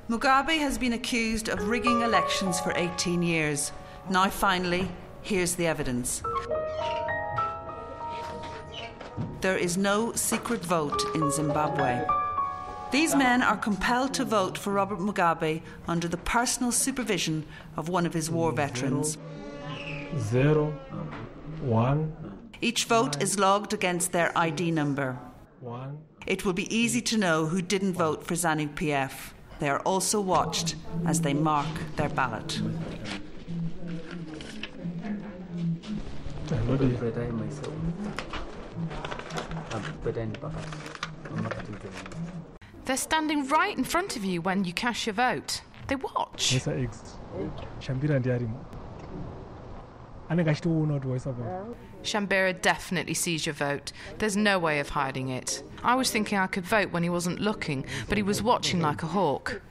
Mugabe has been accused of rigging elections for 18 years. Now finally, here's the evidence. There is no secret vote in Zimbabwe. These men are compelled to vote for Robert Mugabe under the personal supervision of one of his war veterans. 0, 1. Each vote is logged against their ID number. 1. It will be easy to know who didn't vote for ZANU-PF. They are also watched as they mark their ballot. They're standing right in front of you when you cast your vote. They watch. Shambira definitely sees your vote. There's no way of hiding it. I was thinking I could vote when he wasn't looking, but he was watching like a hawk.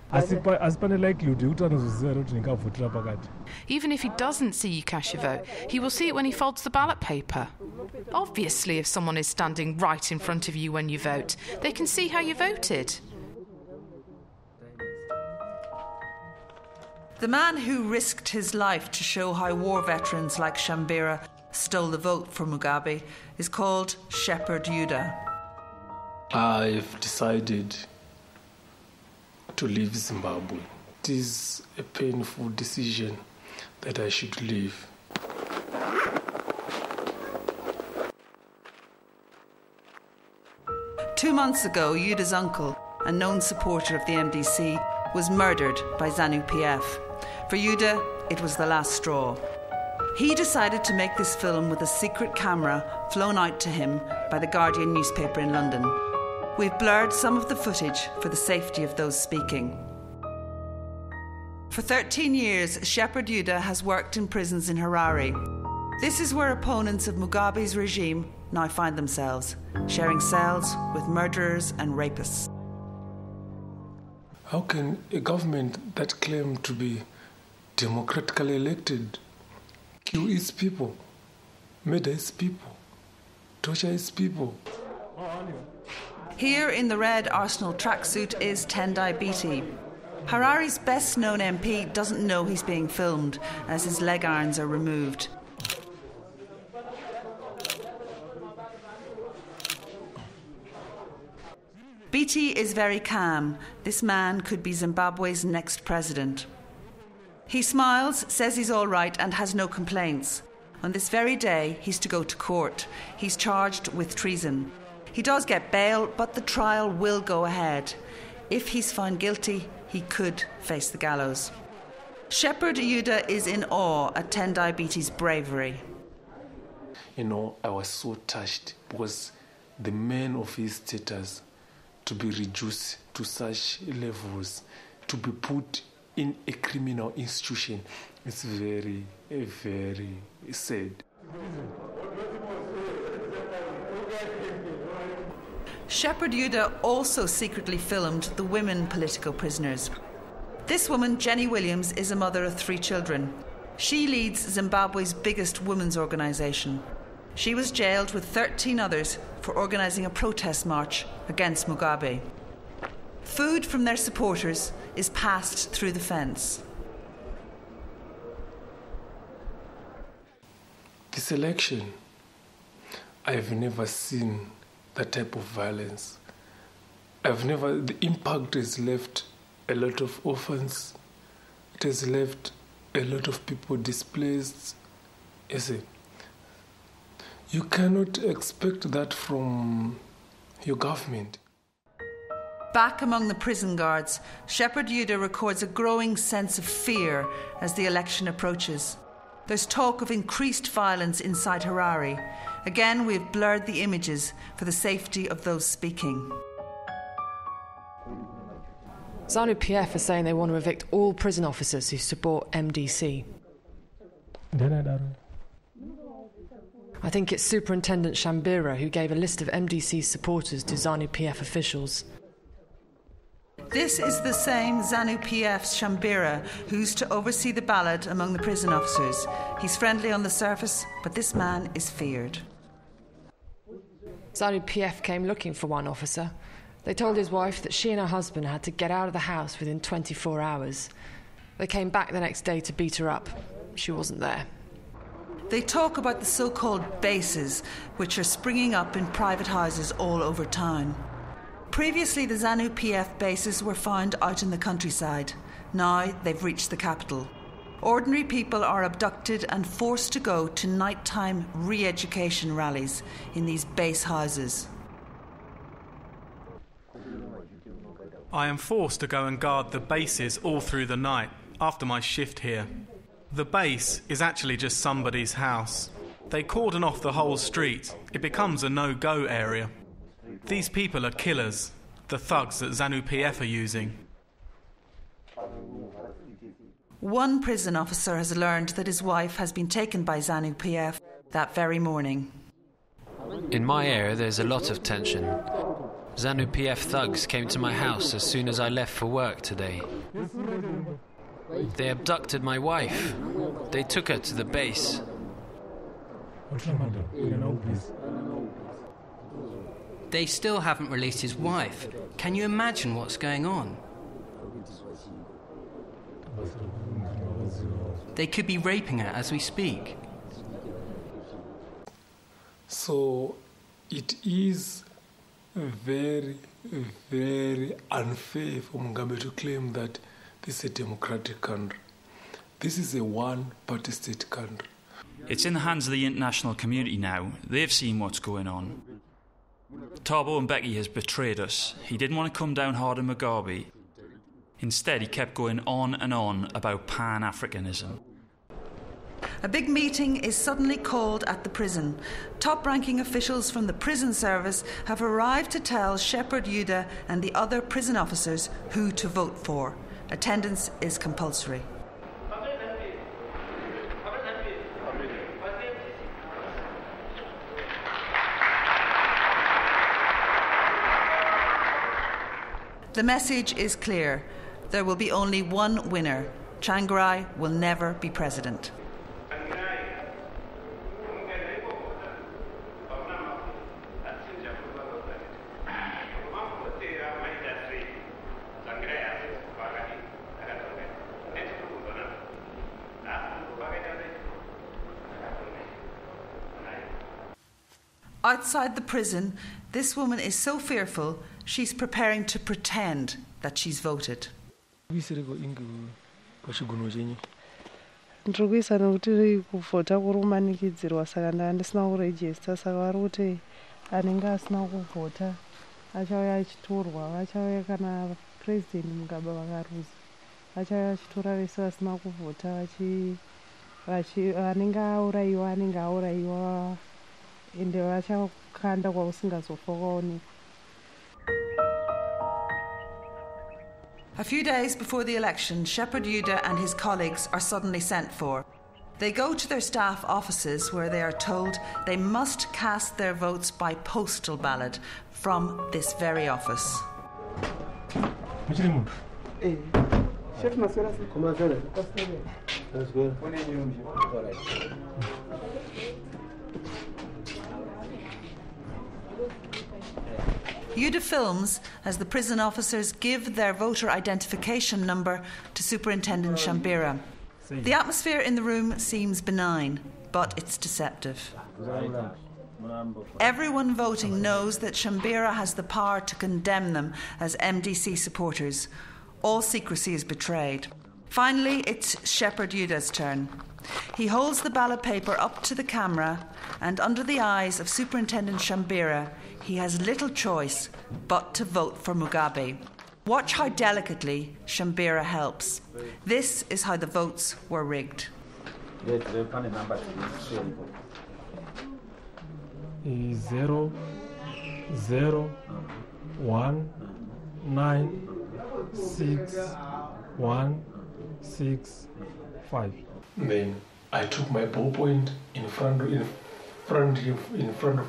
Even if he doesn't see you cast your vote, he will see it when he folds the ballot paper. Obviously, if someone is standing right in front of you when you vote, they can see how you voted. The man who risked his life to show how war veterans like Shambira stole the vote for Mugabe is called Shepherd Yuda. I've decided to leave Zimbabwe. It is a painful decision that I should leave. Two months ago, Yuda's uncle, a known supporter of the MDC, was murdered by ZANU-PF. For Yuda, it was the last straw. He decided to make this film with a secret camera flown out to him by the Guardian newspaper in London. We've blurred some of the footage for the safety of those speaking. For 13 years, Shepherd Yuda has worked in prisons in Harare. This is where opponents of Mugabe's regime now find themselves, sharing cells with murderers and rapists. How can a government that claims to be democratically elected kill its people, murder its people, torture its people? Here in the red Arsenal tracksuit is Tendai Biti. Harare's best-known MP doesn't know he's being filmed as his leg irons are removed. Biti is very calm. This man could be Zimbabwe's next president. He smiles, says he's all right and has no complaints. On this very day, he's to go to court. He's charged with treason. He does get bail, but the trial will go ahead. If he's found guilty, he could face the gallows. Shepherd Yuda is in awe at Tendai Biti's bravery. I was so touched because the men of his status to be reduced to such levels, to be put in a criminal institution, it's very, very sad. Shepherd Yuda also secretly filmed the women political prisoners. This woman, Jenny Williams, is a mother of 3 children. She leads Zimbabwe's biggest women's organisation. She was jailed with 13 others for organising a protest march against Mugabe. Food from their supporters is passed through the fence. This election, I've never seen that type of violence. The impact has left a lot of orphans. It has left a lot of people displaced. You see, you cannot expect that from your government. Back among the prison guards, Shepherd Yuda records a growing sense of fear as the election approaches. There's talk of increased violence inside Harare. Again, we've blurred the images for the safety of those speaking. ZANU-PF are saying they want to evict all prison officers who support MDC. I think it's Superintendent Shambira who gave a list of MDC supporters to ZANU-PF officials. This is the same ZANU-PF's Shambira who's to oversee the ballot among the prison officers. He's friendly on the surface, but this man is feared. ZANU-PF came looking for one officer. They told his wife that she and her husband had to get out of the house within 24 hours. They came back the next day to beat her up. She wasn't there. They talk about the so-called bases, which are springing up in private houses all over town. Previously, the ZANU-PF bases were found out in the countryside. Now they've reached the capital. Ordinary people are abducted and forced to go to nighttime re-education rallies in these base houses. I am forced to go and guard the bases all through the night after my shift here. The base is actually just somebody's house. They cordon off the whole street. It becomes a no-go area. These people are killers, the thugs that ZANU-PF are using. One prison officer has learned that his wife has been taken by ZANU-PF that very morning. In my area, there's a lot of tension. ZANU-PF thugs came to my house as soon as I left for work today. They abducted my wife. They took her to the base. They still haven't released his wife. Can you imagine what's going on? They could be raping her as we speak. So it is very, very unfair for Mugabe to claim that this is a democratic country. This is a one-party state country. It's in the hands of the international community now. They've seen what's going on. Thabo Mbeki has betrayed us. He didn't want to come down hard on Mugabe. Instead, he kept going on and on about Pan-Africanism. A big meeting is suddenly called at the prison. Top-ranking officials from the prison service have arrived to tell Shepherd Yuda and the other prison officers who to vote for. Attendance is compulsory. The message is clear. There will be only one winner. Tsvangirai will never be president. Outside the prison, this woman is so fearful, she's preparing to pretend that she's voted. Ndiri kuisa nokuti kuvhota kuri kumanikidzirwa saka ndandisina kurejista saka vari kuti anenge asina kuvhota achauya achitorwa vachauya kana president Mugabe vakaruza vachauya vachitora vese vasina kuvhota anenge aurayiwa ende vachakanda kwausingazofa kwaonekwa. A few days before the election, Shepherd Yuda and his colleagues are suddenly sent for. They go to their staff offices where they are told they must cast their votes by postal ballot from this very office. Yuda films as the prison officers give their voter identification number to Superintendent Shambira. The atmosphere in the room seems benign, but it's deceptive. Everyone voting knows that Shambira has the power to condemn them as MDC supporters. All secrecy is betrayed. Finally, it's Shepherd Yuda's turn. He holds the ballot paper up to the camera, and under the eyes of Superintendent Shambira, he has little choice but to vote for Mugabe. Watch how delicately Shambira helps. This is how the votes were rigged. 0, 0, 1, 9, 6, 1, 6, 5. Then I took my ballpoint in front of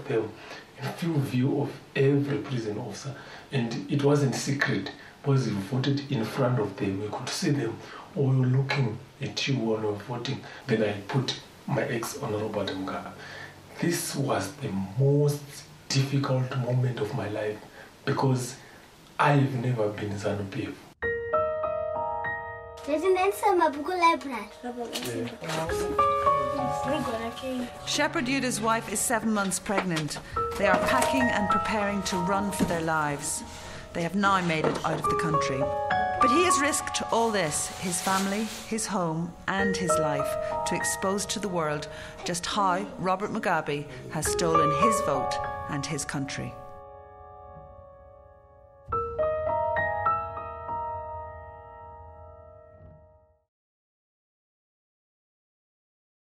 them, in full view of every prison officer, and it wasn't secret because you voted in front of them. You could see them all looking at you when you were voting. Then I put my X on Robert Mugabe. This was the most difficult moment of my life because I've never been ZANU-PF. Shepherd Yuda's wife is 7 months pregnant. They are packing and preparing to run for their lives. They have now made it out of the country. But he has risked all this, his family, his home and his life, to expose to the world just how Robert Mugabe has stolen his vote and his country.